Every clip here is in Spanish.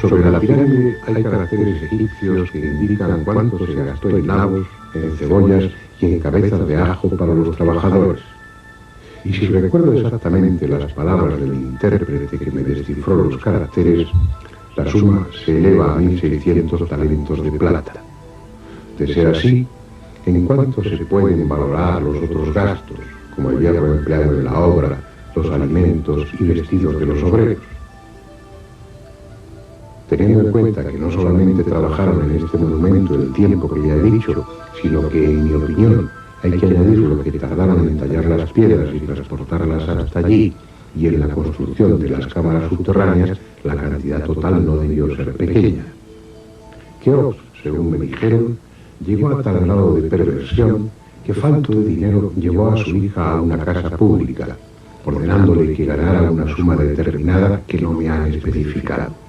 Sobre la pirámide hay caracteres egipcios que indican cuánto se gastó en nabos, en cebollas y en cabezas de ajo para los trabajadores. Y si recuerdo exactamente las palabras del intérprete que me descifró los caracteres, la suma se eleva a 1.600 talentos de plata. De ser así, ¿en cuánto se pueden valorar los otros gastos, como el hierro empleado en la obra, los alimentos y vestidos de los obreros? Teniendo en cuenta que no solamente trabajaron en este monumento el tiempo que ya he dicho, sino que, en mi opinión, hay que añadir lo que tardaron en tallar las piedras y transportarlas hasta allí, y en la construcción de las cámaras subterráneas, la cantidad total no debió ser pequeña. Keops, según me dijeron, llegó a tal grado de perversión que, falto de dinero, llevó a su hija a una casa pública, ordenándole que ganara una suma determinada que no me han especificado.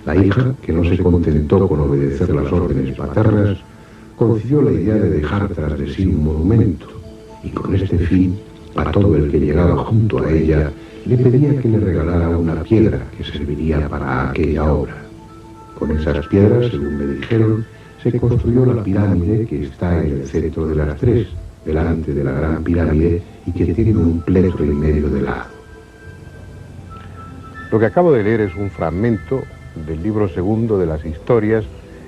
La hija, que no se contentó con obedecer las órdenes paternas, concibió la idea de dejar tras de sí un monumento, y con este fin, a todo el que llegaba junto a ella, le pedía que le regalara una piedra que serviría para aquella obra. Con esas piedras, según me dijeron, se construyó la pirámide que está en el centro de las tres, delante de la gran pirámide, y que tiene un pletro y medio de lado. Lo que acabo de leer es un fragmento del libro segundo de las historias,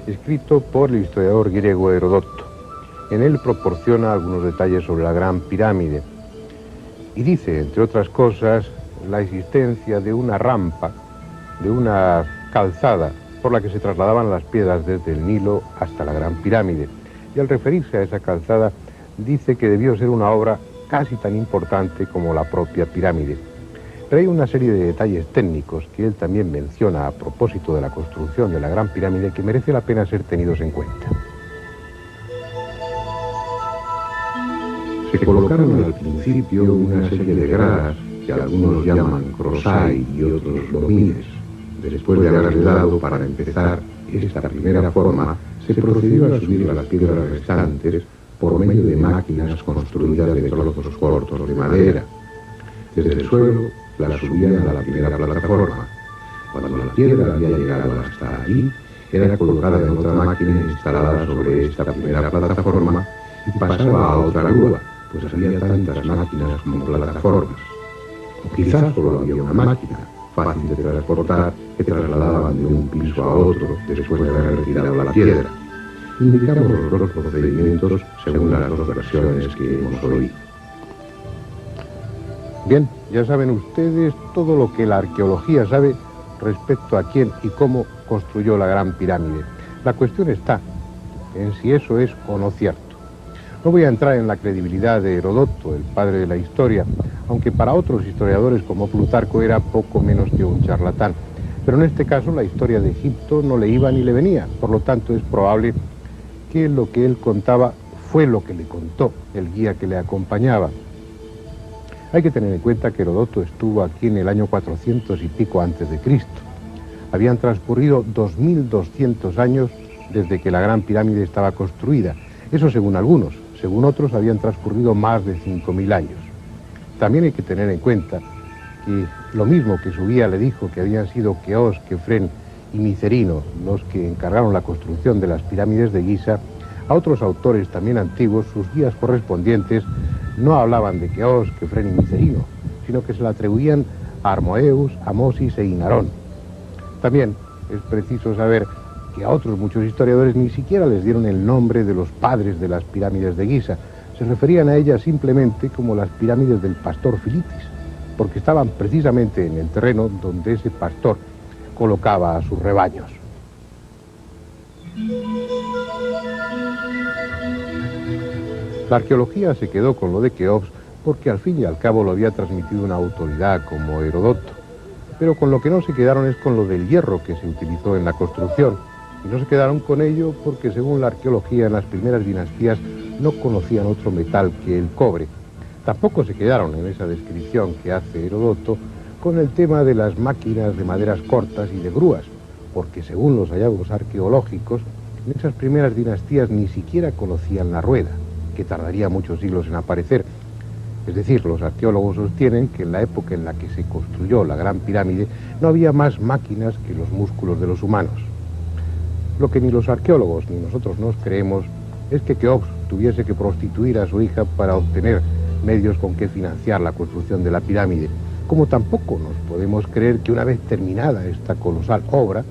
escrito por el historiador griego Herodoto. En él proporciona algunos detalles sobre la Gran Pirámide y dice, entre otras cosas, la existencia de una rampa, de una calzada por la que se trasladaban las piedras desde el Nilo hasta la Gran Pirámide. Y al referirse a esa calzada, dice que debió ser una obra casi tan importante como la propia pirámide. Pero hay una serie de detalles técnicos que él también menciona a propósito de la construcción de la Gran Pirámide que merece la pena ser tenidos en cuenta. Se colocaron al principio una serie de gradas que algunos llaman crosai y otros domines. Después de haberle dado, para empezar, esta primera forma, se procedió a subir las piedras restantes por medio de máquinas construidas de trozos cortos de madera. Desde el suelo la subían a la primera plataforma. Cuando la piedra había llegado hasta allí, era colocada en otra máquina instalada sobre esta primera plataforma y pasaba a otra grúa, pues había tantas máquinas como plataformas. O quizás solo había una máquina, fácil de transportar, que trasladaban de un piso a otro después de haber retirado la piedra. Indicamos los dos procedimientos según las dos versiones que hemos oído. Bien, ya saben ustedes todo lo que la arqueología sabe respecto a quién y cómo construyó la Gran Pirámide. La cuestión está en si eso es o no cierto. No voy a entrar en la credibilidad de Herodoto, el padre de la historia, aunque para otros historiadores como Plutarco era poco menos que un charlatán. Pero en este caso la historia de Egipto no le iba ni le venía, por lo tanto es probable que lo que él contaba fue lo que le contó el guía que le acompañaba. Hay que tener en cuenta que Herodoto estuvo aquí en el año 400 y pico antes de Cristo. Habían transcurrido 2200 años desde que la Gran Pirámide estaba construida. Eso según algunos. Según otros habían transcurrido más de 5000 años. También hay que tener en cuenta que lo mismo que su guía le dijo que habían sido Keops, Kefren y Micerino los que encargaron la construcción de las pirámides de Giza, a otros autores también antiguos, sus guías correspondientes, no hablaban de Keops, Kefren y Micerino, sino que se la atribuían a Armoeus, Amosis e Inarón. También es preciso saber que a otros muchos historiadores ni siquiera les dieron el nombre de los padres de las pirámides de Giza. Se referían a ellas simplemente como las pirámides del pastor Filitis, porque estaban precisamente en el terreno donde ese pastor colocaba a sus rebaños. La arqueología se quedó con lo de Keops porque al fin y al cabo lo había transmitido una autoridad como Herodoto. Pero con lo que no se quedaron es con lo del hierro que se utilizó en la construcción. Y no se quedaron con ello porque según la arqueología en las primeras dinastías no conocían otro metal que el cobre. Tampoco se quedaron en esa descripción que hace Herodoto con el tema de las máquinas de maderas cortas y de grúas, porque según los hallazgos arqueológicos, en esas primeras dinastías ni siquiera conocían la rueda, que tardaría muchos siglos en aparecer. Es decir, los arqueólogos sostienen que en la época en la que se construyó la Gran Pirámide no había más máquinas que los músculos de los humanos. Lo que ni los arqueólogos ni nosotros nos creemos es que Keops tuviese que prostituir a su hija para obtener medios con que financiar la construcción de la pirámide, como tampoco nos podemos creer que una vez terminada esta colosal obra,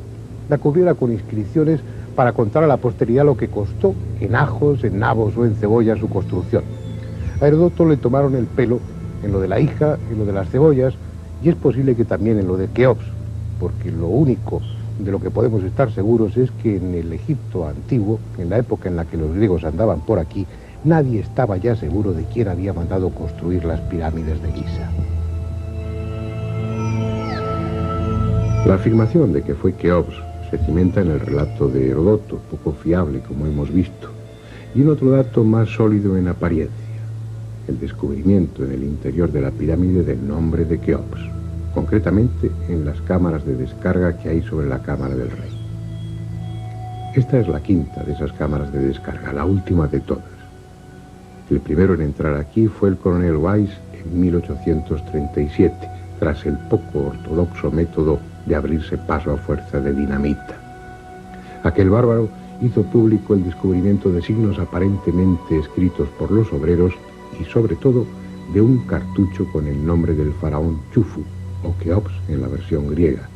la cubriera con inscripciones para contar a la posteridad lo que costó en ajos, en nabos o en cebollas su construcción. A Heródoto le tomaron el pelo en lo de la hija, en lo de las cebollas, y es posible que también en lo de Keops, porque lo único de lo que podemos estar seguros es que en el Egipto antiguo, en la época en la que los griegos andaban por aquí, nadie estaba ya seguro de quién había mandado construir las pirámides de Giza. La afirmación de que fue Keops se cimenta en el relato de Heródoto, poco fiable como hemos visto, y en otro dato más sólido en apariencia, el descubrimiento en el interior de la pirámide del nombre de Keops, concretamente en las cámaras de descarga que hay sobre la cámara del rey. Esta es la quinta de esas cámaras de descarga, la última de todas. El primero en entrar aquí fue el coronel Weiss en 1837, tras el poco ortodoxo método de abrirse paso a fuerza de dinamita. Aquel bárbaro hizo público el descubrimiento de signos aparentemente escritos por los obreros y sobre todo de un cartucho con el nombre del faraón Chufu, o Keops en la versión griega.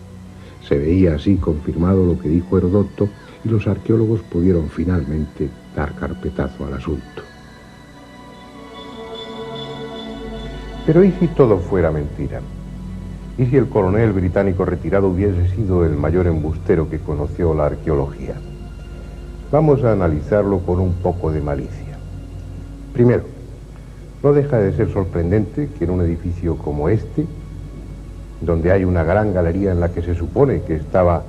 Se veía así confirmado lo que dijo Heródoto y los arqueólogos pudieron finalmente dar carpetazo al asunto. Pero ¿y si todo fuera mentira? ¿Y si el coronel británico retirado hubiese sido el mayor embustero que conoció la arqueología? Vamos a analizarlo con un poco de malicia. Primero, no deja de ser sorprendente que en un edificio como este, donde hay una gran galería en la que se supone que estaba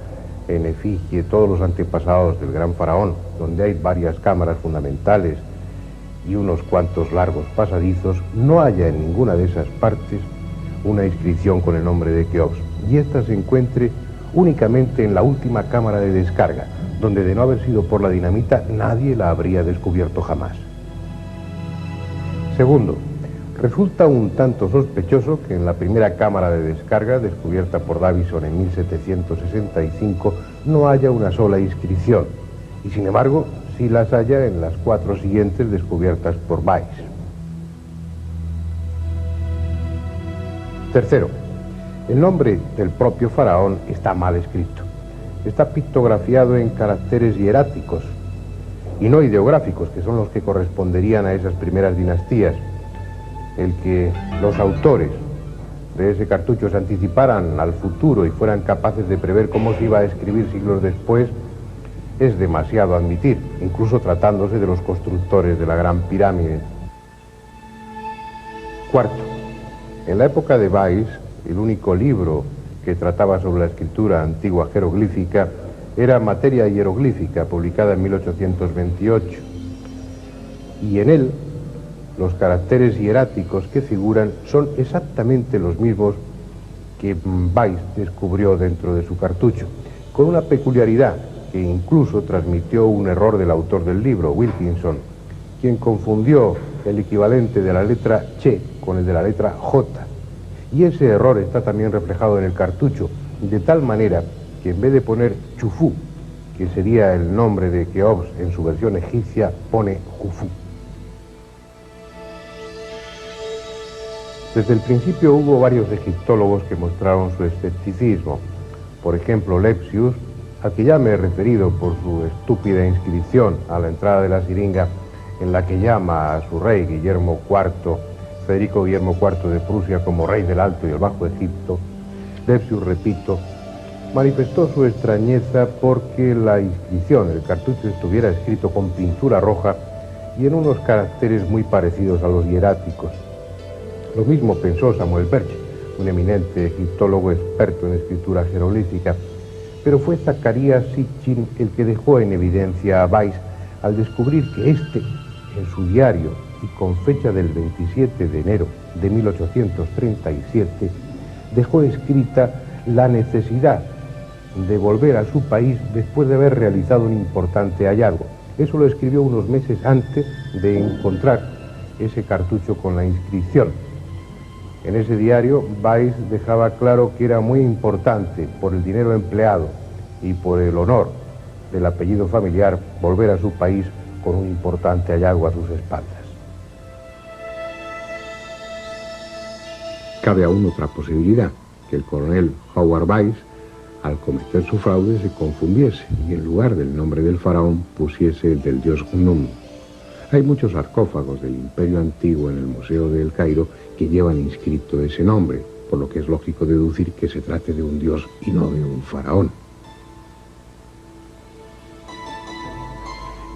en efigie todos los antepasados del gran faraón, donde hay varias cámaras fundamentales y unos cuantos largos pasadizos, no haya en ninguna de esas partes una inscripción con el nombre de Keops, y ésta se encuentre únicamente en la última cámara de descarga, donde de no haber sido por la dinamita nadie la habría descubierto jamás. Segundo, resulta un tanto sospechoso que en la primera cámara de descarga, descubierta por Davison en 1765, no haya una sola inscripción, y sin embargo sí las haya en las 4 siguientes descubiertas por Weiss. Tercero, el nombre del propio faraón está mal escrito. Está pictografiado en caracteres hieráticos y no ideográficos, que son los que corresponderían a esas primeras dinastías. El que los autores de ese cartucho se anticiparan al futuro y fueran capaces de prever cómo se iba a escribir siglos después es demasiado admitir, incluso tratándose de los constructores de la Gran Pirámide. Cuarto, en la época de Weiss, el único libro que trataba sobre la escritura antigua jeroglífica era Materia Hieroglífica, publicada en 1828, y en él los caracteres hieráticos que figuran son exactamente los mismos que Weiss descubrió dentro de su cartucho, con una peculiaridad que incluso transmitió un error del autor del libro, Wilkinson, quien confundió el equivalente de la letra Che con el de la letra J. Y ese error está también reflejado en el cartucho, de tal manera que en vez de poner Chufu, que sería el nombre de Keops en su versión egipcia, pone Jufu. Desde el principio hubo varios egiptólogos que mostraron su escepticismo. Por ejemplo, Lepsius, al que ya me he referido por su estúpida inscripción a la entrada de la siringa, en la que llama a su rey Guillermo IV, Federico Guillermo IV de Prusia, como rey del Alto y el Bajo Egipto. Lepsius, repito, manifestó su extrañeza porque la inscripción, el cartucho, estuviera escrito con pintura roja y en unos caracteres muy parecidos a los hieráticos. Lo mismo pensó Samuel Birch, un eminente egiptólogo experto en escritura jeroglífica, pero fue Zacarías Sitchin el que dejó en evidencia a Weiss al descubrir que éste, en su diario y con fecha del 27 de enero de 1837, dejó escrita la necesidad de volver a su país después de haber realizado un importante hallazgo. Eso lo escribió unos meses antes de encontrar ese cartucho con la inscripción. En ese diario, Weiss dejaba claro que era muy importante, por el dinero empleado y por el honor del apellido familiar, volver a su país con un importante hallazgo a sus espaldas. Cabe aún otra posibilidad, que el coronel Howard Weiss, al cometer su fraude, se confundiese y en lugar del nombre del faraón pusiese el del dios Khnum. Hay muchos sarcófagos del Imperio Antiguo en el Museo de El Cairo que llevan inscrito ese nombre, por lo que es lógico deducir que se trate de un dios y no de un faraón.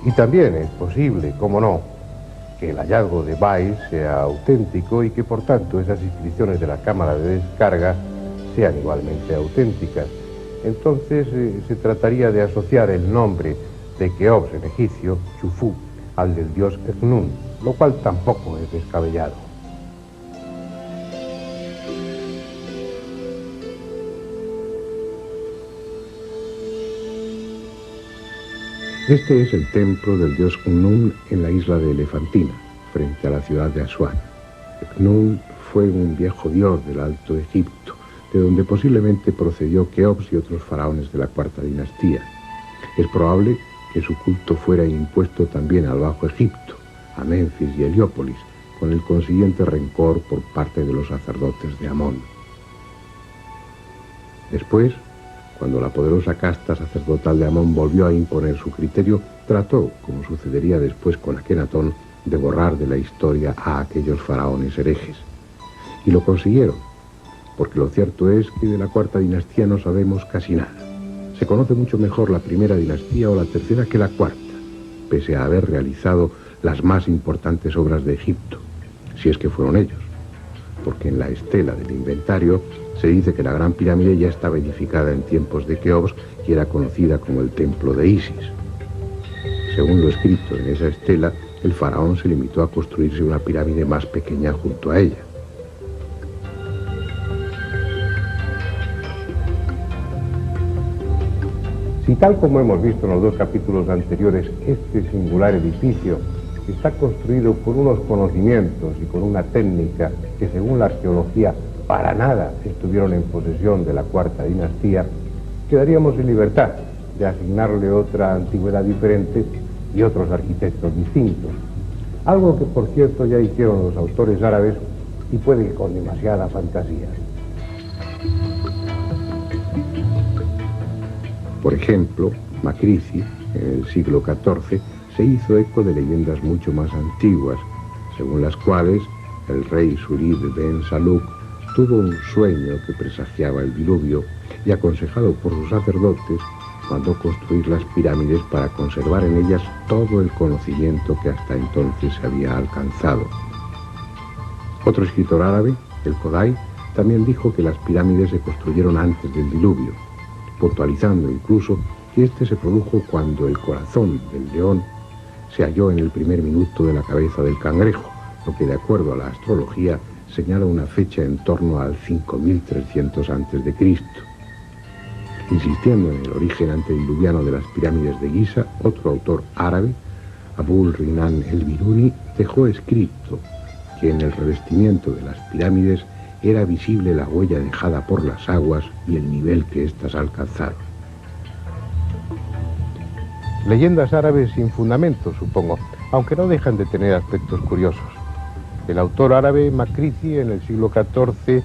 Y también es posible, cómo no, que el hallazgo de Weiss sea auténtico y que por tanto esas inscripciones de la cámara de descarga sean igualmente auténticas. Entonces se trataría de asociar el nombre de Keops en egipcio, Chufu, al del dios Khnum, lo cual tampoco es descabellado. Este es el templo del dios Khnum en la isla de Elefantina, frente a la ciudad de Asuán. Khnum fue un viejo dios del Alto Egipto, de donde posiblemente procedió Keops y otros faraones de la cuarta dinastía. Es probable que su culto fuera impuesto también al Bajo Egipto, a Menfis y Heliópolis, con el consiguiente rencor por parte de los sacerdotes de Amón. Después, cuando la poderosa casta sacerdotal de Amón volvió a imponer su criterio, trató, como sucedería después con Akenatón, de borrar de la historia a aquellos faraones herejes. Y lo consiguieron, porque lo cierto es que de la cuarta dinastía no sabemos casi nada. Se conoce mucho mejor la primera dinastía o la tercera que la cuarta, pese a haber realizado las más importantes obras de Egipto, si es que fueron ellos, porque en la estela del inventario se dice que la Gran Pirámide ya estaba edificada en tiempos de Keops y era conocida como el Templo de Isis. Según lo escrito en esa estela, el faraón se limitó a construirse una pirámide más pequeña junto a ella. Si tal como hemos visto en los dos capítulos anteriores, este singular edificio está construido con unos conocimientos y con una técnica que según la arqueología para nada estuvieron en posesión de la cuarta dinastía, quedaríamos en libertad de asignarle otra antigüedad diferente y otros arquitectos distintos. Algo que por cierto ya hicieron los autores árabes y puede que con demasiada fantasía. Por ejemplo, Macrici, en el siglo XIV, se hizo eco de leyendas mucho más antiguas, según las cuales el rey Surid Ben Saluk tuvo un sueño que presagiaba el diluvio y, aconsejado por sus sacerdotes, mandó construir las pirámides para conservar en ellas todo el conocimiento que hasta entonces se había alcanzado. Otro escritor árabe, el Kodai, también dijo que las pirámides se construyeron antes del diluvio, puntualizando incluso que este se produjo cuando el corazón del león se halló en el primer minuto de la cabeza del cangrejo, lo que de acuerdo a la astrología señala una fecha en torno al 5300 a.C. Insistiendo en el origen antediluviano de las pirámides de Giza, otro autor árabe, Abul Rinan el-Biruni, dejó escrito que en el revestimiento de las pirámides era visible la huella dejada por las aguas y el nivel que éstas alcanzaron. Leyendas árabes sin fundamento, supongo, aunque no dejan de tener aspectos curiosos. El autor árabe Macrici, en el siglo XIV,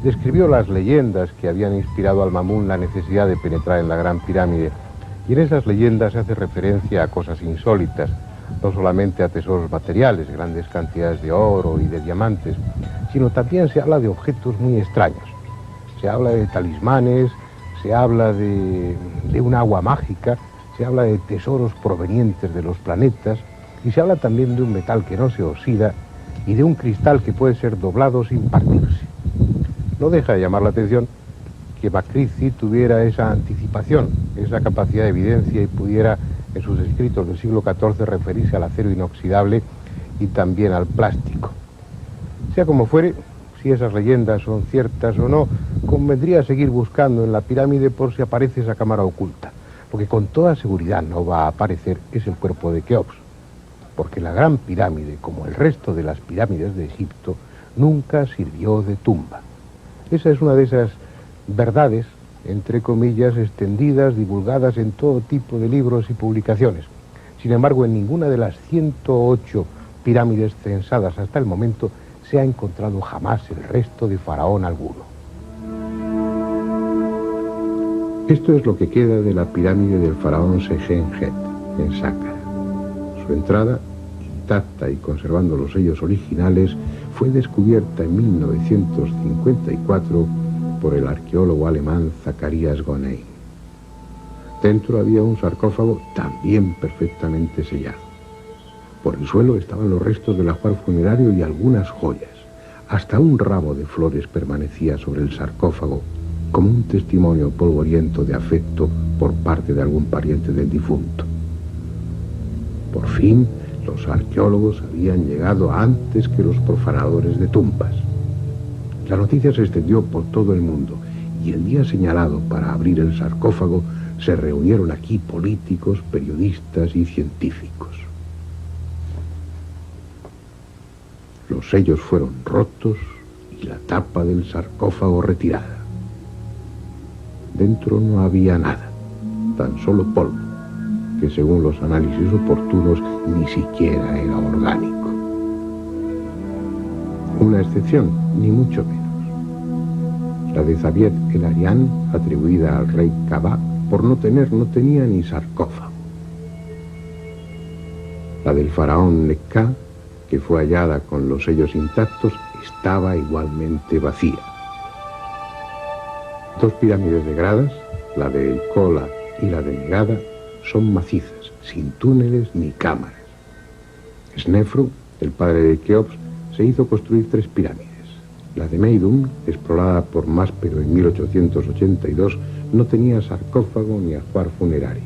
describió las leyendas que habían inspirado al Mamun la necesidad de penetrar en la Gran Pirámide, y en esas leyendas se hace referencia a cosas insólitas, no solamente a tesoros materiales, grandes cantidades de oro y de diamantes, sino también se habla de objetos muy extraños. Se habla de talismanes, se habla de un agua mágica, se habla de tesoros provenientes de los planetas, y se habla también de un metal que no se oxida y de un cristal que puede ser doblado sin partirse. No deja de llamar la atención que Macrici tuviera esa anticipación, esa capacidad de evidencia y pudiera en sus escritos del siglo XIV referirse al acero inoxidable y también al plástico. Sea como fuere, si esas leyendas son ciertas o no, convendría seguir buscando en la pirámide por si aparece esa cámara oculta. Lo que con toda seguridad no va a aparecer es el cuerpo de Keops. porque la Gran Pirámide, como el resto de las pirámides de Egipto, nunca sirvió de tumba. Esa es una de esas verdades, entre comillas, extendidas, divulgadas en todo tipo de libros y publicaciones. Sin embargo, en ninguna de las 108 pirámides censadas hasta el momento se ha encontrado jamás el resto de faraón alguno. Esto es lo que queda de la pirámide del faraón Sejenjet, en Sáqara. Su entrada, intacta y conservando los sellos originales, fue descubierta en 1954 por el arqueólogo alemán Zacharias Gonein. Dentro había un sarcófago también perfectamente sellado. Por el suelo estaban los restos del ajuar funerario y algunas joyas. Hasta un ramo de flores permanecía sobre el sarcófago, como un testimonio polvoriento de afecto por parte de algún pariente del difunto. Por fin, los arqueólogos habían llegado antes que los profanadores de tumbas. La noticia se extendió por todo el mundo y el día señalado para abrir el sarcófago se reunieron aquí políticos, periodistas y científicos. Los sellos fueron rotos y la tapa del sarcófago retirada. Dentro no había nada, tan solo polvo, que según los análisis oportunos ni siquiera era orgánico. Una excepción, ni mucho menos. La de Zaviet el Arián, atribuida al rey Kabá, por no tenía ni sarcófago. La del faraón Nekka, que fue hallada con los sellos intactos, estaba igualmente vacía. Dos pirámides de gradas, la de El Kola y la de Megada, son macizas, sin túneles ni cámaras. Snefru, el padre de Keops, se hizo construir 3 pirámides. La de Meidum, explorada por Máspero en 1882, no tenía sarcófago ni ajuar funerario.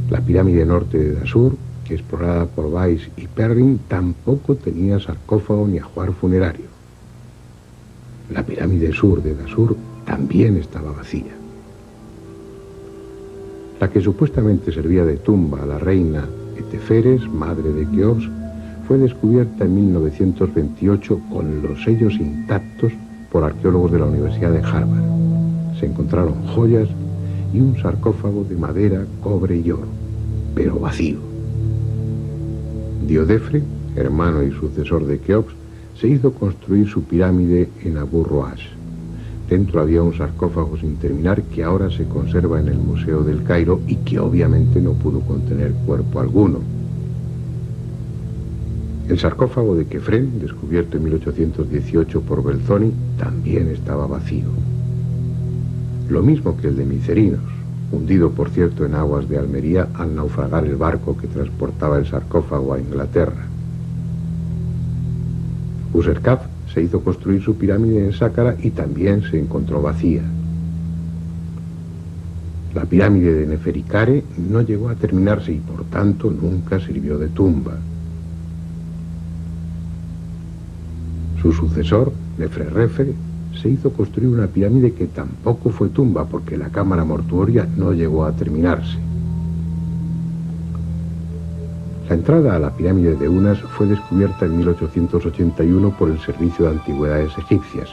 La pirámide norte de Dashur, explorada por Weiss y Perrin, tampoco tenía sarcófago ni ajuar funerario. La pirámide sur de Dashur también estaba vacía. La que supuestamente servía de tumba a la reina Eteferes, madre de Keops, fue descubierta en 1928 con los sellos intactos por arqueólogos de la Universidad de Harvard. Se encontraron joyas y un sarcófago de madera, cobre y oro, pero vacío. Diodefre, hermano y sucesor de Keops, se hizo construir su pirámide en Abu Roash. Dentro había un sarcófago sin terminar que ahora se conserva en el Museo del Cairo y que obviamente no pudo contener cuerpo alguno. El sarcófago de Kefren, descubierto en 1818 por Belzoni, también estaba vacío. Lo mismo que el de Micerinos, hundido por cierto en aguas de Almería al naufragar el barco que transportaba el sarcófago a Inglaterra. Userkaf se hizo construir su pirámide en Sáqara y también se encontró vacía. La pirámide de Neferikare no llegó a terminarse y por tanto nunca sirvió de tumba. Su sucesor, Neferrefe, se hizo construir una pirámide que tampoco fue tumba porque la cámara mortuoria no llegó a terminarse. La entrada a la pirámide de Unas fue descubierta en 1881 por el Servicio de Antigüedades Egipcias.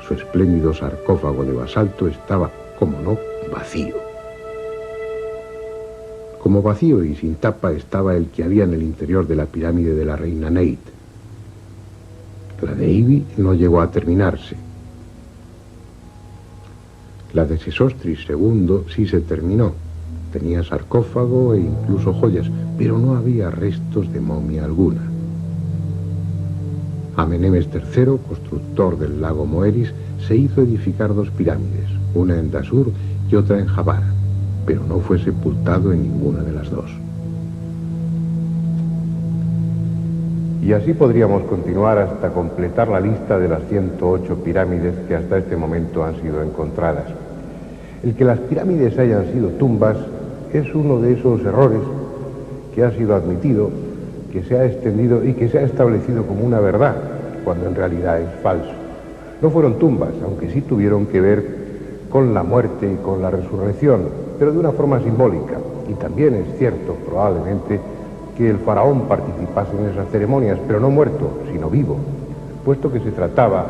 Su espléndido sarcófago de basalto estaba, como no, vacío. Como vacío y sin tapa estaba el que había en el interior de la pirámide de la reina Neit. La de Ibi no llegó a terminarse. La de Sesostris II sí se terminó. Tenía sarcófago e incluso joyas, pero no había restos de momia alguna. Amenemes III, constructor del lago Moeris, se hizo edificar 2 pirámides, una en Dashur y otra en Jabara, pero no fue sepultado en ninguna de las 2. Y así podríamos continuar hasta completar la lista de las 108 pirámides que hasta este momento han sido encontradas. El que las pirámides hayan sido tumbas es uno de esos errores que ha sido admitido, que se ha extendido y que se ha establecido como una verdad, cuando en realidad es falso. No fueron tumbas, aunque sí tuvieron que ver con la muerte y con la resurrección, pero de una forma simbólica. Y también es cierto, probablemente, que el faraón participase en esas ceremonias, pero no muerto, sino vivo, puesto que se trataba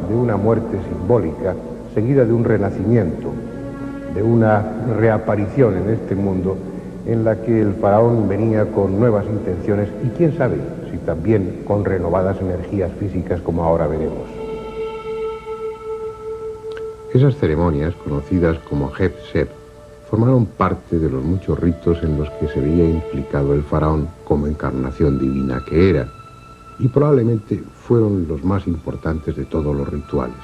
de una muerte simbólica seguida de un renacimiento, de una reaparición en este mundo en la que el faraón venía con nuevas intenciones y quién sabe si también con renovadas energías físicas como ahora veremos. Esas ceremonias, conocidas como Heb-Seb, formaron parte de los muchos ritos en los que se veía implicado el faraón como encarnación divina que era, y probablemente fueron los más importantes de todos los rituales.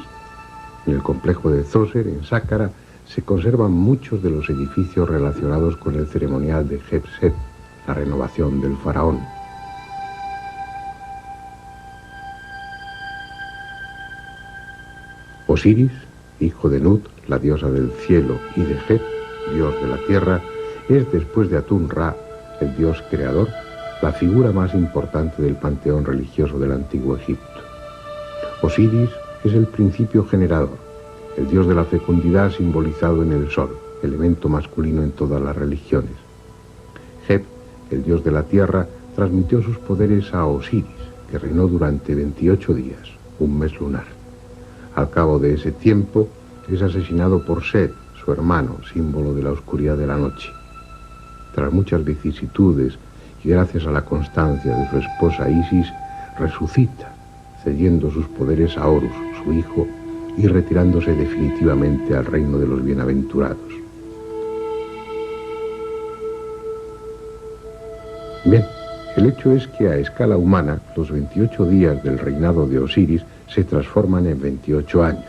En el complejo de Zoser, en Sáqqara, se conservan muchos de los edificios relacionados con el ceremonial de Heb-Seb, la renovación del faraón. Osiris, hijo de Nut, la diosa del cielo, y de Heb, dios de la tierra, es, después de Atun-Ra, el dios creador, la figura más importante del panteón religioso del antiguo Egipto. Osiris es el principio generador, el dios de la fecundidad simbolizado en el sol, elemento masculino en todas las religiones. Heb, el dios de la tierra, transmitió sus poderes a Osiris, que reinó durante 28 días, un mes lunar. Al cabo de ese tiempo, es asesinado por Set, su hermano, símbolo de la oscuridad de la noche. Tras muchas vicisitudes y gracias a la constancia de su esposa Isis, resucita, cediendo sus poderes a Horus, su hijo, y retirándose definitivamente al reino de los bienaventurados. Bien, el hecho es que a escala humana, los 28 días del reinado de Osiris se transforman en 28 años.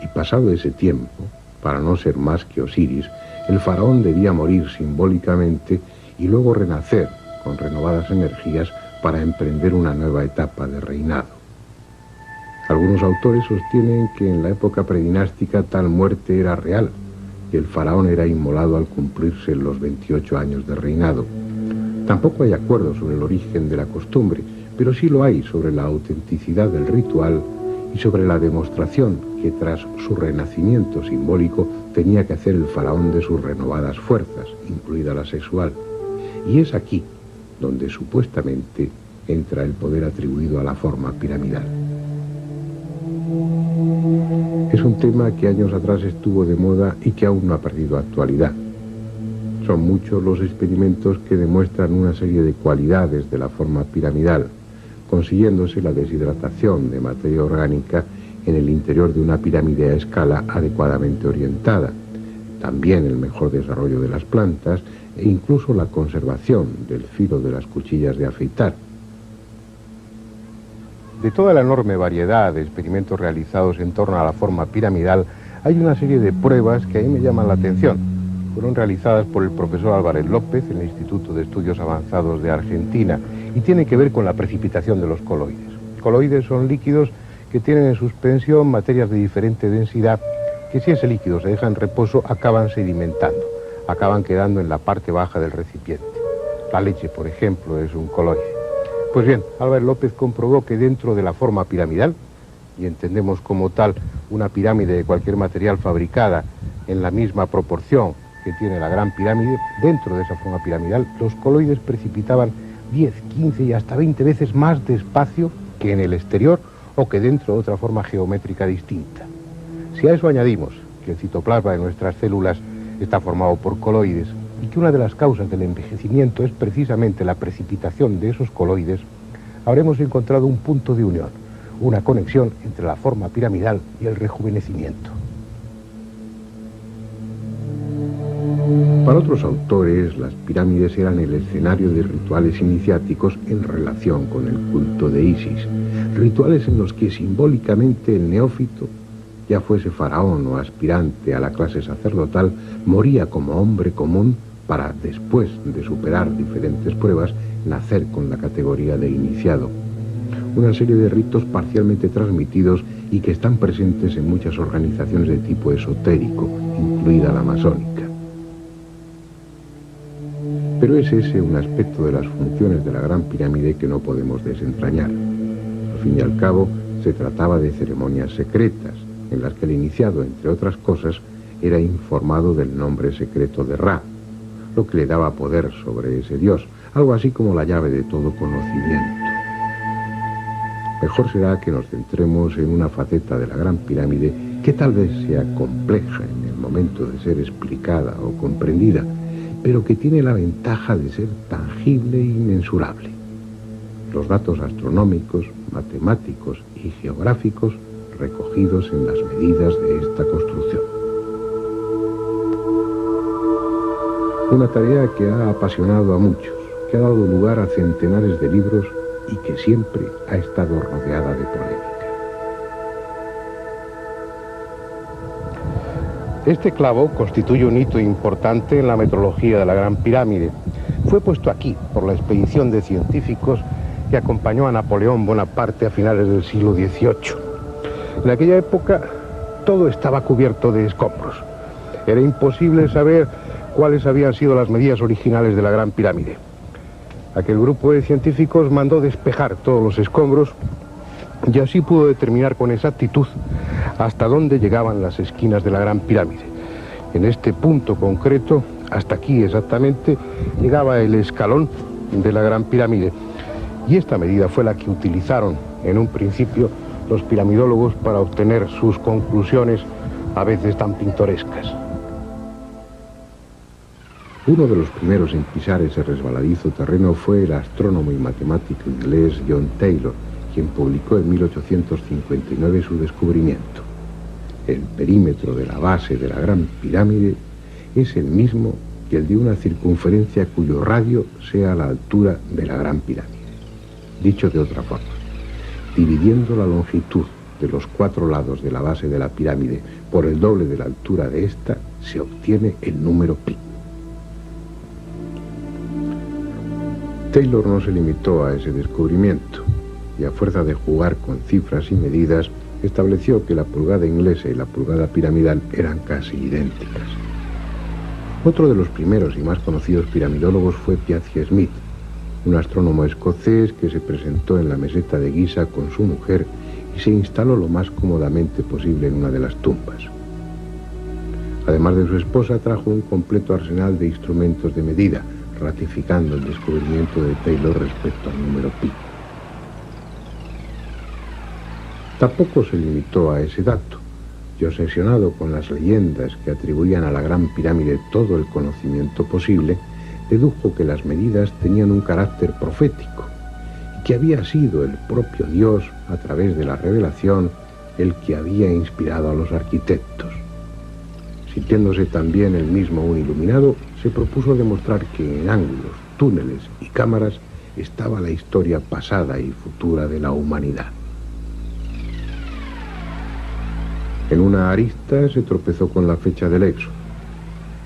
Y pasado ese tiempo, para no ser más que Osiris, el faraón debía morir simbólicamente y luego renacer con renovadas energías para emprender una nueva etapa de reinado. Algunos autores sostienen que en la época predinástica tal muerte era real, y el faraón era inmolado al cumplirse los 28 años de reinado. Tampoco hay acuerdo sobre el origen de la costumbre, pero sí lo hay sobre la autenticidad del ritual y sobre la demostración que tras su renacimiento simbólico tenía que hacer el faraón de sus renovadas fuerzas, incluida la sexual. Y es aquí donde supuestamente entra el poder atribuido a la forma piramidal. Es un tema que años atrás estuvo de moda y que aún no ha perdido actualidad. Son muchos los experimentos que demuestran una serie de cualidades de la forma piramidal, consiguiéndose la deshidratación de materia orgánica en el interior de una pirámide a escala adecuadamente orientada, también el mejor desarrollo de las plantas e incluso la conservación del filo de las cuchillas de afeitar. De toda la enorme variedad de experimentos realizados en torno a la forma piramidal, hay una serie de pruebas que a mí me llaman la atención. Fueron realizadas por el profesor Álvarez López en el Instituto de Estudios Avanzados de Argentina y tienen que ver con la precipitación de los coloides. Coloides son líquidos que tienen en suspensión materias de diferente densidad que, si ese líquido se deja en reposo, acaban sedimentando, acaban quedando en la parte baja del recipiente. La leche, por ejemplo, es un coloide. Pues bien, Álvarez López comprobó que dentro de la forma piramidal, y entendemos como tal una pirámide de cualquier material fabricada en la misma proporción que tiene la Gran Pirámide, dentro de esa forma piramidal, los coloides precipitaban 10, 15 y hasta 20 veces más despacio que en el exterior o que dentro de otra forma geométrica distinta. Si a eso añadimos que el citoplasma de nuestras células está formado por coloides y que una de las causas del envejecimiento es precisamente la precipitación de esos coloides, habremos encontrado un punto de unión, una conexión entre la forma piramidal y el rejuvenecimiento. Para otros autores, las pirámides eran el escenario de rituales iniciáticos en relación con el culto de Isis, rituales en los que simbólicamente el neófito, ya fuese faraón o aspirante a la clase sacerdotal, moría como hombre común para, después de superar diferentes pruebas, nacer con la categoría de iniciado. Una serie de ritos parcialmente transmitidos y que están presentes en muchas organizaciones de tipo esotérico, incluida la masónica. Pero es ese un aspecto de las funciones de la Gran Pirámide que no podemos desentrañar. Al fin y al cabo, se trataba de ceremonias secretas, en las que el iniciado, entre otras cosas, era informado del nombre secreto de Ra, lo que le daba poder sobre ese dios, algo así como la llave de todo conocimiento. Mejor será que nos centremos en una faceta de la Gran Pirámide que tal vez sea compleja en el momento de ser explicada o comprendida, pero que tiene la ventaja de ser tangible e inmensurable. Los datos astronómicos, matemáticos y geográficos recogidos en las medidas de esta construcción. Una tarea que ha apasionado a muchos, que ha dado lugar a centenares de libros y que siempre ha estado rodeada de polémica. Este clavo constituye un hito importante en la metrología de la Gran Pirámide. Fue puesto aquí por la expedición de científicos que acompañó a Napoleón Bonaparte a finales del siglo XVIII. En aquella época todo estaba cubierto de escombros. Era imposible saber cuáles habían sido las medidas originales de la Gran Pirámide. Aquel grupo de científicos mandó despejar todos los escombros y así pudo determinar con exactitud hasta dónde llegaban las esquinas de la Gran Pirámide. En este punto concreto, hasta aquí exactamente, llegaba el escalón de la Gran Pirámide. Y esta medida fue la que utilizaron en un principio los piramidólogos para obtener sus conclusiones a veces tan pintorescas. Uno de los primeros en pisar ese resbaladizo terreno fue el astrónomo y matemático inglés John Taylor, quien publicó en 1859 su descubrimiento. El perímetro de la base de la Gran Pirámide es el mismo que el de una circunferencia cuyo radio sea la altura de la Gran Pirámide. Dicho de otra forma, dividiendo la longitud de los 4 lados de la base de la pirámide por el doble de la altura de esta, se obtiene el número pi. Taylor no se limitó a ese descubrimiento y a fuerza de jugar con cifras y medidas estableció que la pulgada inglesa y la pulgada piramidal eran casi idénticas. Otro de los primeros y más conocidos piramidólogos fue Piazzi Smyth, un astrónomo escocés que se presentó en la meseta de Giza con su mujer y se instaló lo más cómodamente posible en una de las tumbas. Además de su esposa, trajo un completo arsenal de instrumentos de medida, ratificando el descubrimiento de Taylor respecto al número pi. Tampoco se limitó a ese dato, y obsesionado con las leyendas que atribuían a la Gran Pirámide todo el conocimiento posible, dedujo que las medidas tenían un carácter profético y que había sido el propio Dios, a través de la revelación, el que había inspirado a los arquitectos. Sintiéndose también él mismo un iluminado, se propuso demostrar que en ángulos, túneles y cámaras estaba la historia pasada y futura de la humanidad. En una arista se tropezó con la fecha del Éxodo,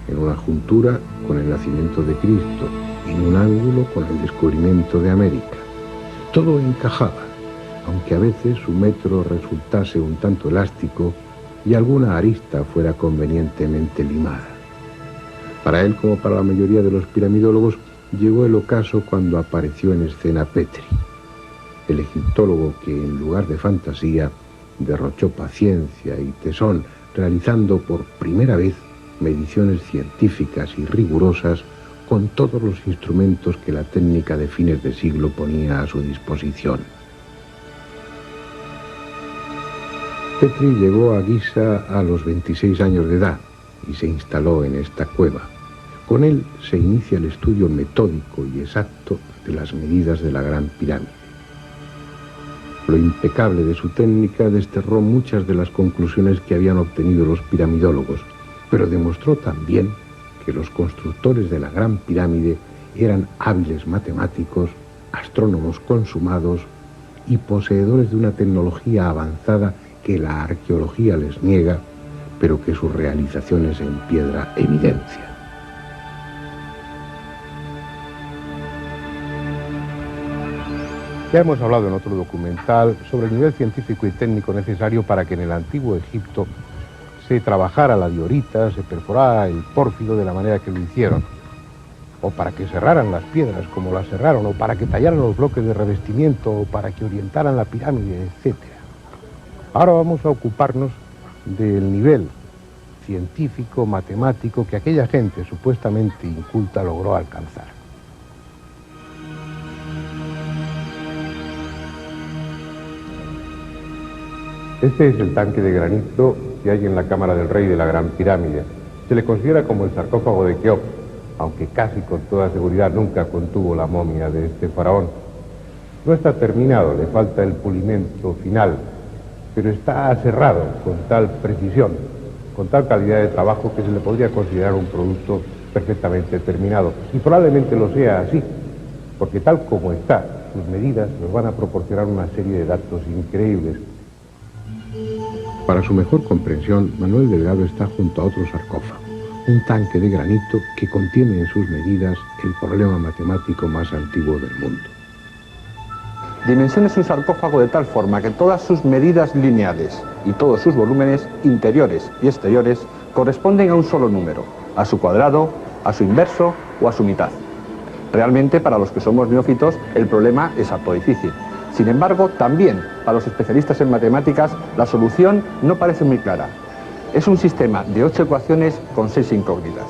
en una juntura con el nacimiento de Cristo y en un ángulo con el descubrimiento de América. Todo encajaba, aunque a veces su metro resultase un tanto elástico y alguna arista fuera convenientemente limada. Para él, como para la mayoría de los piramidólogos, llegó el ocaso cuando apareció en escena Petrie, el egiptólogo que, en lugar de fantasía, derrochó paciencia y tesón, realizando por primera vez mediciones científicas y rigurosas con todos los instrumentos que la técnica de fines de siglo ponía a su disposición. Petrie llegó a Giza a los 26 años de edad y se instaló en esta cueva. Con él se inicia el estudio metódico y exacto de las medidas de la Gran Pirámide. Lo impecable de su técnica desterró muchas de las conclusiones que habían obtenido los piramidólogos, pero demostró también que los constructores de la Gran Pirámide eran hábiles matemáticos, astrónomos consumados y poseedores de una tecnología avanzada que la arqueología les niega, pero que sus realizaciones en piedra evidencian. Ya hemos hablado en otro documental sobre el nivel científico y técnico necesario para que en el antiguo Egipto se trabajara la diorita, se perforara el pórfido de la manera que lo hicieron, o para que cerraran las piedras como las cerraron, o para que tallaran los bloques de revestimiento, o para que orientaran la pirámide, etc. Ahora vamos a ocuparnos del nivel científico, matemático que aquella gente supuestamente inculta logró alcanzar. Este es el tanque de granito que hay en la Cámara del Rey de la Gran Pirámide. Se le considera como el sarcófago de Keops, aunque casi con toda seguridad nunca contuvo la momia de este faraón. No está terminado, le falta el pulimento final, pero está cerrado con tal precisión, con tal calidad de trabajo que se le podría considerar un producto perfectamente terminado. Y probablemente lo sea así, porque tal como está, sus medidas nos van a proporcionar una serie de datos increíbles. Para su mejor comprensión, Manuel Delgado está junto a otro sarcófago, un tanque de granito que contiene en sus medidas el problema matemático más antiguo del mundo. Dimensiones un sarcófago de tal forma que todas sus medidas lineales y todos sus volúmenes interiores y exteriores corresponden a un solo número, a su cuadrado, a su inverso o a su mitad. Realmente, para los que somos neófitos, el problema es harto difícil. Sin embargo, también para los especialistas en matemáticas, la solución no parece muy clara. Es un sistema de 8 ecuaciones con 6 incógnitas.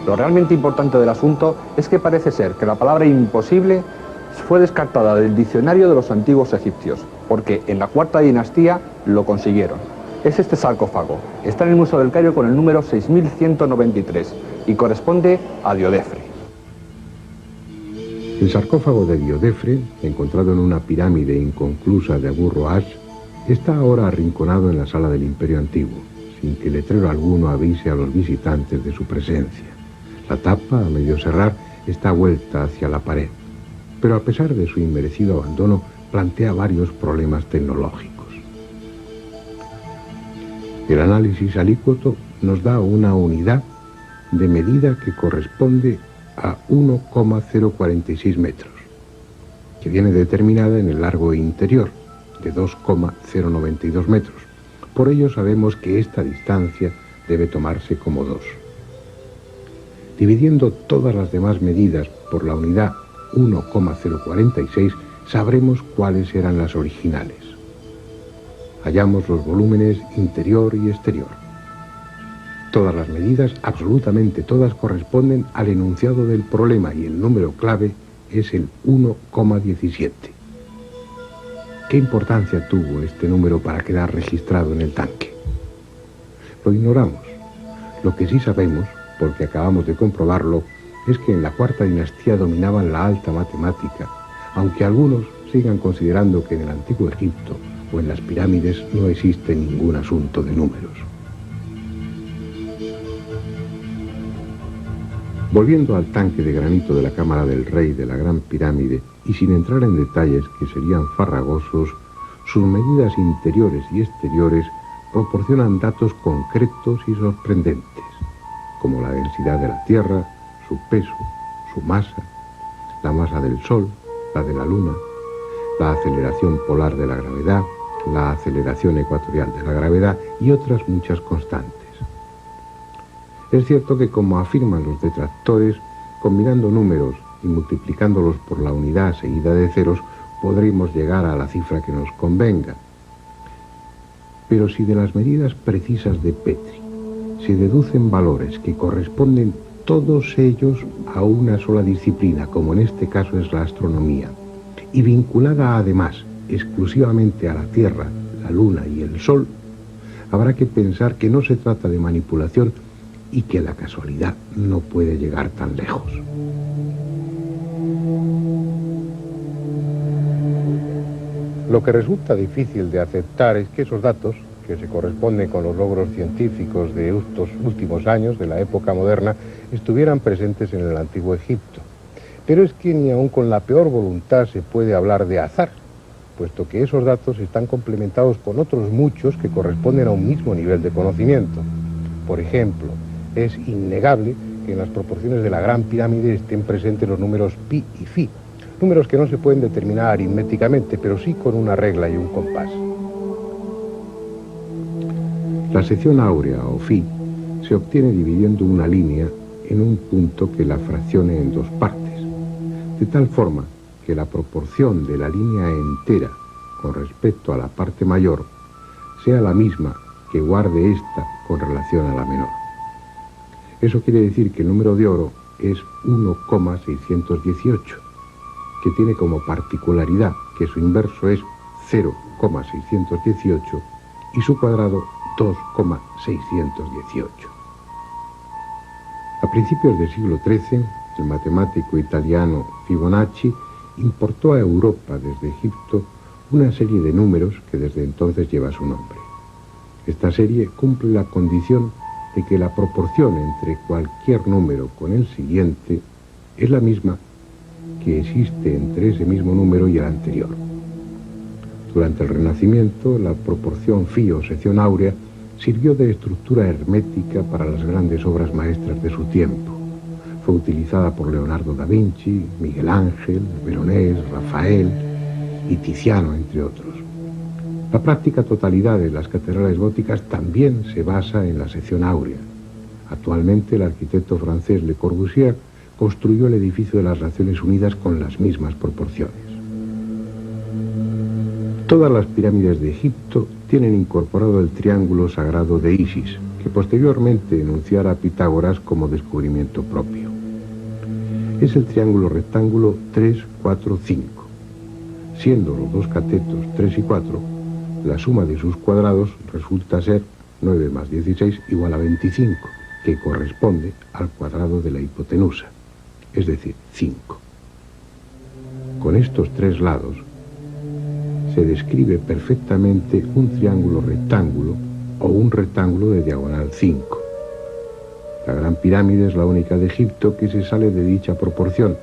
Lo realmente importante del asunto es que parece ser que la palabra imposible fue descartada del diccionario de los antiguos egipcios, porque en la cuarta dinastía lo consiguieron. Es este sarcófago. Está en el Museo del Cairo con el número 6193 y corresponde a Diodefre. El sarcófago de Diodefre, encontrado en una pirámide inconclusa de Abu Roash, está ahora arrinconado en la sala del Imperio Antiguo, sin que letrero alguno avise a los visitantes de su presencia. La tapa, a medio cerrar, está vuelta hacia la pared, pero a pesar de su inmerecido abandono, plantea varios problemas tecnológicos. El análisis alícuoto nos da una unidad de medida que corresponde a 1,046 metros, que viene determinada en el largo interior, de 2,092 metros. Por ello sabemos que esta distancia debe tomarse como 2. Dividiendo todas las demás medidas por la unidad 1,046, sabremos cuáles eran las originales. Hallamos los volúmenes interior y exterior. Todas las medidas, absolutamente todas, corresponden al enunciado del problema y el número clave es el 1,17. ¿Qué importancia tuvo este número para quedar registrado en el tanque? Lo ignoramos. Lo que sí sabemos, porque acabamos de comprobarlo, es que en la cuarta dinastía dominaban la alta matemática, aunque algunos sigan considerando que en el antiguo Egipto o en las pirámides no existe ningún asunto de números. Volviendo al tanque de granito de la Cámara del Rey de la Gran Pirámide, y sin entrar en detalles que serían farragosos, sus medidas interiores y exteriores proporcionan datos concretos y sorprendentes, como la densidad de la Tierra, su peso, su masa, la masa del Sol, la de la Luna, la aceleración polar de la gravedad, la aceleración ecuatorial de la gravedad y otras muchas constantes. Es cierto que, como afirman los detractores, combinando números y multiplicándolos por la unidad seguida de ceros, podremos llegar a la cifra que nos convenga. Pero si de las medidas precisas de Petri se deducen valores que corresponden todos ellos a una sola disciplina, como en este caso es la astronomía, y vinculada además exclusivamente a la Tierra, la Luna y el Sol, habrá que pensar que no se trata de manipulación y que la casualidad no puede llegar tan lejos. Lo que resulta difícil de aceptar es que esos datos, que se corresponden con los logros científicos de estos últimos años, de la época moderna, estuvieran presentes en el antiguo Egipto. Pero es que ni aun con la peor voluntad se puede hablar de azar, puesto que esos datos están complementados con otros muchos que corresponden a un mismo nivel de conocimiento. Por ejemplo, es innegable que en las proporciones de la Gran Pirámide estén presentes los números pi y phi, números que no se pueden determinar aritméticamente, pero sí con una regla y un compás. La sección áurea o phi se obtiene dividiendo una línea en un punto que la fraccione en dos partes, de tal forma que la proporción de la línea entera con respecto a la parte mayor sea la misma que guarde esta con relación a la menor. Eso quiere decir que el número de oro es 1,618, que tiene como particularidad que su inverso es 0,618 y su cuadrado 2,618. A principios del siglo XIII, el matemático italiano Fibonacci importó a Europa desde Egipto una serie de números que desde entonces lleva su nombre. Esta serie cumple la condición de que la proporción entre cualquier número con el siguiente es la misma que existe entre ese mismo número y el anterior. Durante el Renacimiento, la proporción phi o sección áurea sirvió de estructura hermética para las grandes obras maestras de su tiempo. Fue utilizada por Leonardo da Vinci, Miguel Ángel, Veronés, Rafael y Tiziano, entre otros. La práctica totalidad de las catedrales góticas también se basa en la sección áurea. Actualmente, el arquitecto francés Le Corbusier construyó el edificio de las Naciones Unidas con las mismas proporciones. Todas las pirámides de Egipto tienen incorporado el triángulo sagrado de Isis, que posteriormente enunciara Pitágoras como descubrimiento propio. Es el triángulo rectángulo 3, 4, 5. Siendo los dos catetos 3 y 4, la suma de sus cuadrados resulta ser 9 más 16 igual a 25, que corresponde al cuadrado de la hipotenusa, es decir, 5. Con estos tres lados se describe perfectamente un triángulo rectángulo o un rectángulo de diagonal 5. La Gran Pirámide es la única de Egipto que se sale de dicha proporción,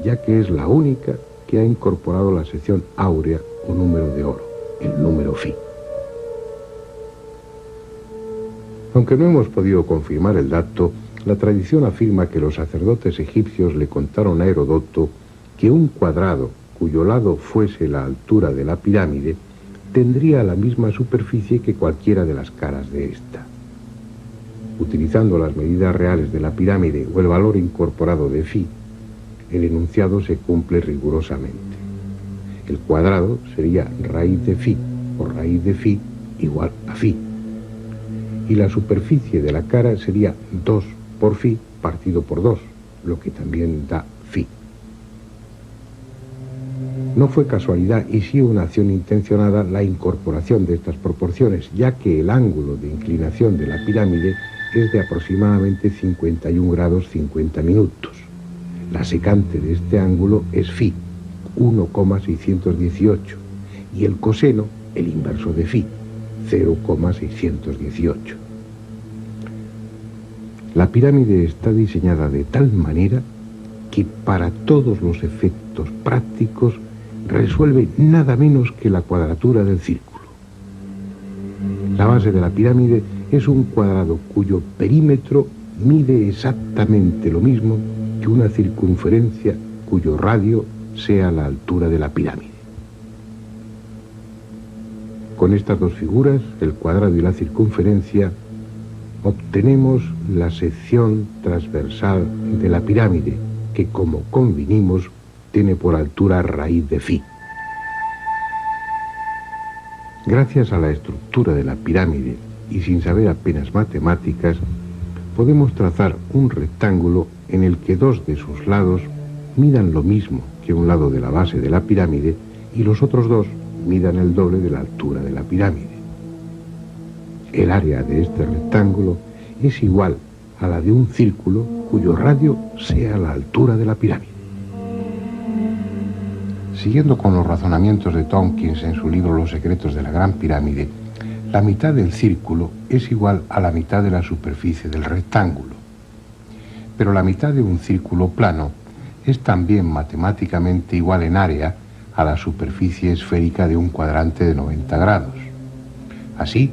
ya que es la única que ha incorporado la sección áurea o número de oro, el número phi. Aunque no hemos podido confirmar el dato, la tradición afirma que los sacerdotes egipcios le contaron a Heródoto que un cuadrado cuyo lado fuese la altura de la pirámide tendría la misma superficie que cualquiera de las caras de ésta. Utilizando las medidas reales de la pirámide o el valor incorporado de phi, el enunciado se cumple rigurosamente. El cuadrado sería raíz de phi por raíz de phi igual a phi. Y la superficie de la cara sería 2 por phi partido por 2, lo que también da phi. No fue casualidad y sí una acción intencionada la incorporación de estas proporciones, ya que el ángulo de inclinación de la pirámide es de aproximadamente 51 grados 50 minutos. La secante de este ángulo es phi, 1,618, y el coseno, el inverso de phi, 0,618. La pirámide está diseñada de tal manera que para todos los efectos prácticos resuelve nada menos que la cuadratura del círculo. La base de la pirámide es un cuadrado cuyo perímetro mide exactamente lo mismo que una circunferencia cuyo radio sea la altura de la pirámide. Con estas dos figuras, el cuadrado y la circunferencia, obtenemos la sección transversal de la pirámide, que, como convinimos, tiene por altura raíz de phi. Gracias a la estructura de la pirámide y sin saber apenas matemáticas, podemos trazar un rectángulo en el que dos de sus lados midan lo mismo que un lado de la base de la pirámide y los otros dos midan el doble de la altura de la pirámide. El área de este rectángulo es igual a la de un círculo cuyo radio sea la altura de la pirámide. Siguiendo con los razonamientos de Tompkins en su libro Los secretos de la Gran Pirámide, la mitad del círculo es igual a la mitad de la superficie del rectángulo. Pero la mitad de un círculo plano es también matemáticamente igual en área a la superficie esférica de un cuadrante de 90 grados. Así,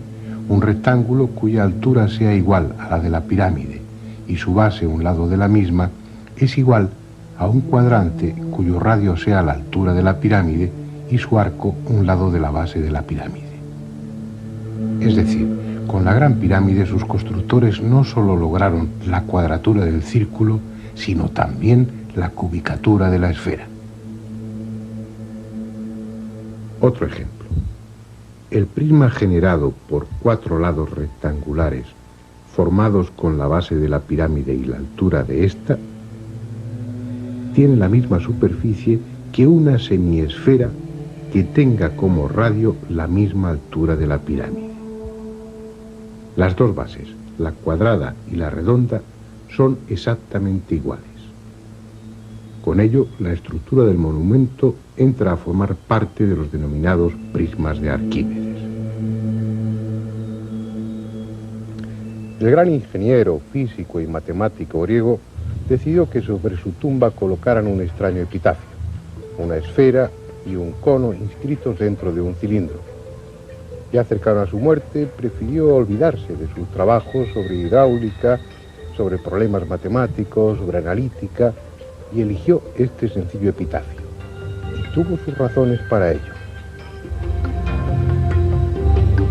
un rectángulo cuya altura sea igual a la de la pirámide y su base un lado de la misma es igual a un cuadrante cuyo radio sea la altura de la pirámide y su arco un lado de la base de la pirámide. Es decir, con la Gran Pirámide sus constructores no solo lograron la cuadratura del círculo, sino también la cubicatura de la esfera. Otro ejemplo. El prisma generado por 4 lados rectangulares formados con la base de la pirámide y la altura de ésta tiene la misma superficie que una semiesfera que tenga como radio la misma altura de la pirámide. Las dos bases, la cuadrada y la redonda, son exactamente iguales. Con ello, la estructura del monumento entra a formar parte de los denominados prismas de Arquímedes. El gran ingeniero, físico y matemático griego decidió que sobre su tumba colocaran un extraño epitafio, una esfera y un cono inscritos dentro de un cilindro. Ya cercano a su muerte, prefirió olvidarse de sus trabajos sobre hidráulica, sobre problemas matemáticos, sobre analítica, y eligió este sencillo epitafio. Y tuvo sus razones para ello.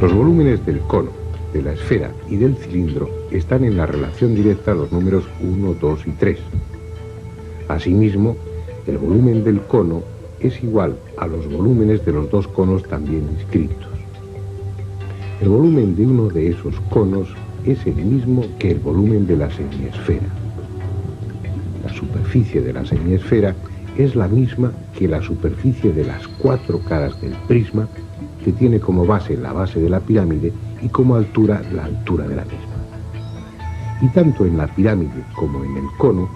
Los volúmenes del cono, de la esfera y del cilindro están en la relación directa a los números 1, 2 y 3. Asimismo, el volumen del cono es igual a los volúmenes de los dos conos también inscritos. El volumen de uno de esos conos es el mismo que el volumen de la semiesfera. La superficie de la semiesfera es la misma que la superficie de las 4 caras del prisma, que tiene como base la base de la pirámide y como altura la altura de la misma. Y tanto en la pirámide como en el cono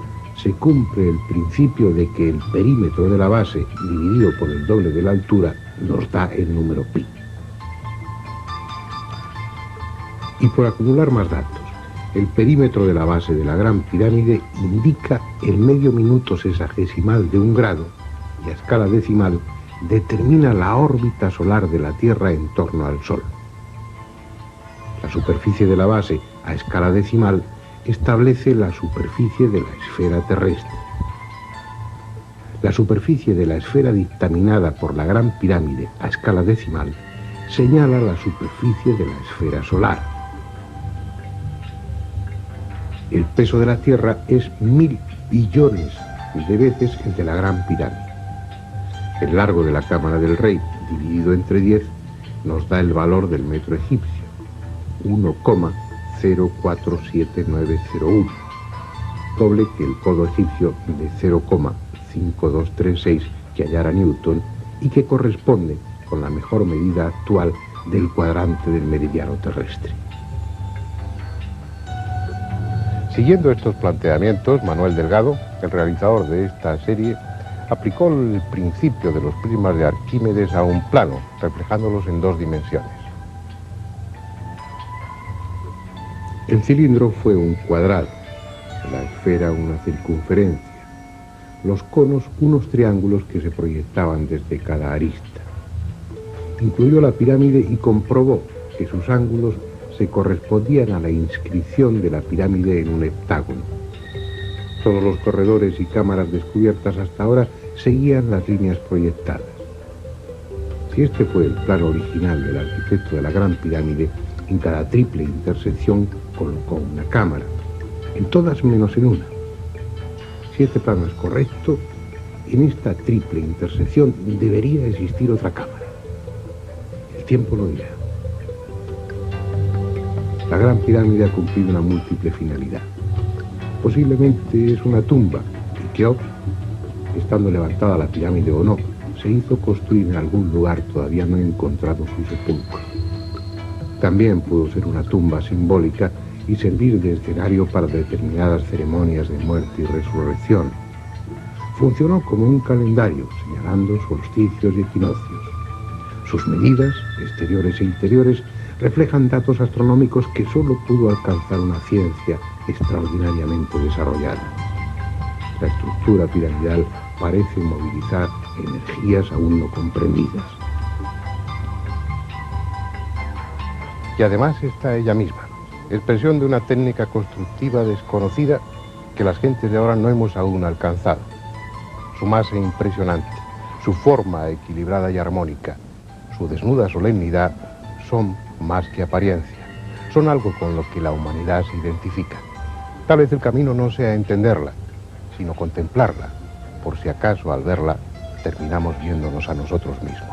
se cumple el principio de que el perímetro de la base dividido por el doble de la altura nos da el número pi. Y por acumular más datos, el perímetro de la base de la Gran Pirámide indica el medio minuto sesagesimal de un grado y a escala decimal determina la órbita solar de la Tierra en torno al Sol. La superficie de la base a escala decimal establece la superficie de la esfera terrestre. La superficie de la esfera dictaminada por la Gran Pirámide a escala decimal señala la superficie de la esfera solar. El peso de la Tierra es 1000 billones de veces el de la Gran Pirámide. El largo de la cámara del rey, dividido entre 10, nos da el valor del metro egipcio, 1,047901, doble que el codo egipcio de 0,5236 que hallara Newton y que corresponde con la mejor medida actual del cuadrante del meridiano terrestre. Siguiendo estos planteamientos, Manuel Delgado, el realizador de esta serie, aplicó el principio de los prismas de Arquímedes a un plano, reflejándolos en 2 dimensiones. El cilindro fue un cuadrado, la esfera una circunferencia, los conos unos triángulos que se proyectaban desde cada arista. Incluyó la pirámide y comprobó que sus ángulos se correspondían a la inscripción de la pirámide en un heptágono. Todos los corredores y cámaras descubiertas hasta ahora seguían las líneas proyectadas. Si este fue el plano original del arquitecto de la Gran Pirámide, en cada triple intersección colocó una cámara, en todas menos en una. Si este plano es correcto, en esta triple intersección debería existir otra cámara. El tiempo lo dirá. La Gran Pirámide ha cumplido una múltiple finalidad. Posiblemente es una tumba, y Keops, estando levantada la pirámide o no, se hizo construir en algún lugar todavía no encontrado su sepulcro. También pudo ser una tumba simbólica y servir de escenario para determinadas ceremonias de muerte y resurrección. Funcionó como un calendario, señalando solsticios y equinoccios. Sus medidas, exteriores e interiores, reflejan datos astronómicos que solo pudo alcanzar una ciencia extraordinariamente desarrollada. La estructura piramidal parece movilizar energías aún no comprendidas. Y además está ella misma, expresión de una técnica constructiva desconocida que las gentes de ahora no hemos aún alcanzado. Su masa impresionante, su forma equilibrada y armónica, su desnuda solemnidad son más que apariencia, son algo con lo que la humanidad se identifica. Tal vez el camino no sea entenderla, sino contemplarla, por si acaso al verla terminamos viéndonos a nosotros mismos.